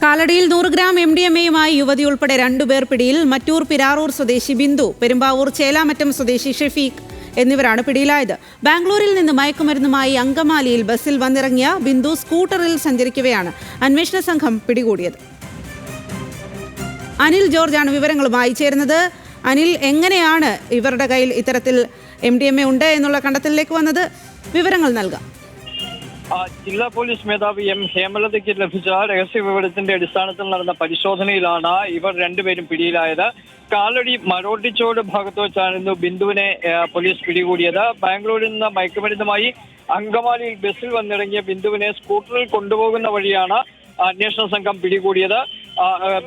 കാലടിയിൽ 100 gram MDMA-യുമായി യുവതി ഉൾപ്പെടെ 2 പേർ പിടിയിൽ. മറ്റൂർ പിരാറൂർ സ്വദേശി ബിന്ദു, പെരുമ്പാവൂർ ചേലാമറ്റം സ്വദേശി ഷെഫീഖ് എന്നിവരാണ് പിടിയിലായത്. ബാംഗ്ലൂരിൽ നിന്ന് മയക്കുമരുന്നുമായി അങ്കമാലിയിൽ ബസ്സിൽ വന്നിറങ്ങിയ ബിന്ദു സ്കൂട്ടറിൽ സഞ്ചരിക്കവെയാണ് അന്വേഷണ സംഘം പിടികൂടിയത്. അനിൽ ജോർജാണ് വിവരങ്ങളുമായി ചേരുന്നത്. അനിൽ, എങ്ങനെയാണ് ഇവരുടെ കയ്യിൽ ഇത്തരത്തിൽ MDMA ഉണ്ട് എന്നുള്ള കണ്ടെത്തലിലേക്ക് വന്നത്? വിവരങ്ങൾ നൽകാം. ജില്ലാ പോലീസ് മേധാവി M. ഹേമലതയ്ക്ക് ലഭിച്ച രഹസ്യ വിവരത്തിന്റെ അടിസ്ഥാനത്തിൽ നടന്ന പരിശോധനയിലാണ് ഇവർ രണ്ടുപേരും പിടിയിലായത്. കാലടി മരോട്ടിച്ചോട് ഭാഗത്ത് വെച്ചായിരുന്നു ബിന്ദുവിനെ പോലീസ് പിടികൂടിയത്. ബാംഗ്ലൂരിൽ നിന്ന് മയക്കുമരുന്നുമായി അങ്കമാലിയിൽ ബസ്സിൽ വന്നിറങ്ങിയ ബിന്ദുവിനെ സ്കൂട്ടറിൽ കൊണ്ടുപോകുന്ന വഴിയാണ് അന്വേഷണ സംഘം പിടികൂടിയത്.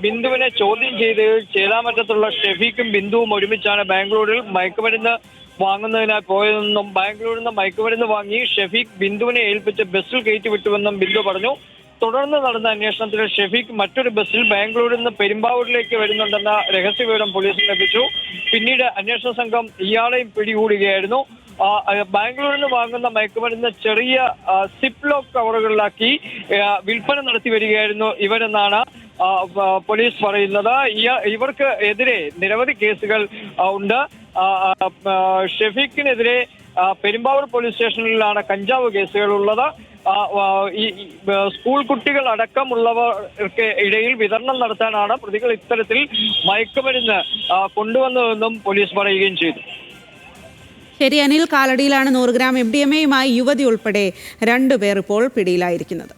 ബിന്ദുവിനെ ചോദ്യം ചെയ്ത് ചേലാമറ്റത്തുള്ള ഷെഫീഖും ബിന്ദുവും ഒരുമിച്ചാണ് ബാംഗ്ലൂരിൽ മയക്കുമരുന്ന് വാങ്ങുന്നതിനായി പോയതെന്നും ബാംഗ്ലൂരിൽ നിന്ന് മയക്കുമരുന്ന് വാങ്ങി ഷെഫീഖ് ബിന്ദുവിനെ ഏൽപ്പിച്ച് ബസ്സിൽ കയറ്റിവിട്ടുവെന്നും ബിന്ദു പറഞ്ഞു. തുടർന്ന് നടന്ന അന്വേഷണത്തിൽ ഷെഫീഖ് മറ്റൊരു ബസ്സിൽ ബാംഗ്ലൂരിൽ നിന്ന് പെരുമ്പാവൂരിലേക്ക് വരുന്നുണ്ടെന്ന രഹസ്യ വിവരം പോലീസിന് ലഭിച്ചു. പിന്നീട് അന്വേഷണ സംഘം ഇയാളെയും പിടികൂടുകയായിരുന്നു. ബാംഗ്ലൂരിൽ നിന്ന് വാങ്ങുന്ന മയക്കുമരുന്ന് ചെറിയ സിപ്ലോക്ക് കവറുകളിലാക്കി വിൽപ്പന നടത്തി വരികയായിരുന്നു ഇവരെന്നാണ് പോലീസ് പറയുന്നത്. ഇവർക്ക് എതിരെ നിരവധി കേസുകൾ ഉണ്ട്. ഷെഫീഖിനെതിരെ പെരുമ്പാവൂർ പോലീസ് സ്റ്റേഷനിലാണ് കഞ്ചാവ് കേസുകൾ ഉള്ളത്. ഈ സ്കൂൾ കുട്ടികൾ അടക്കമുള്ളവർക്ക് ഇടയിൽ വിതരണം നടത്താനാണ് പ്രതികൾ ഇത്തരത്തിൽ മയക്കുമരുന്ന് കൊണ്ടുവന്നതെന്നും പോലീസ് പറയുകയും ചെയ്തു. ശരി അനിൽ, കാലടിയിലാണ് 100 ഗ്രാം MDMA-യുമായി യുവതി ഉൾപ്പെടെ 2 പേർ ഇപ്പോൾ പിടിയിലായിരിക്കുന്നത്.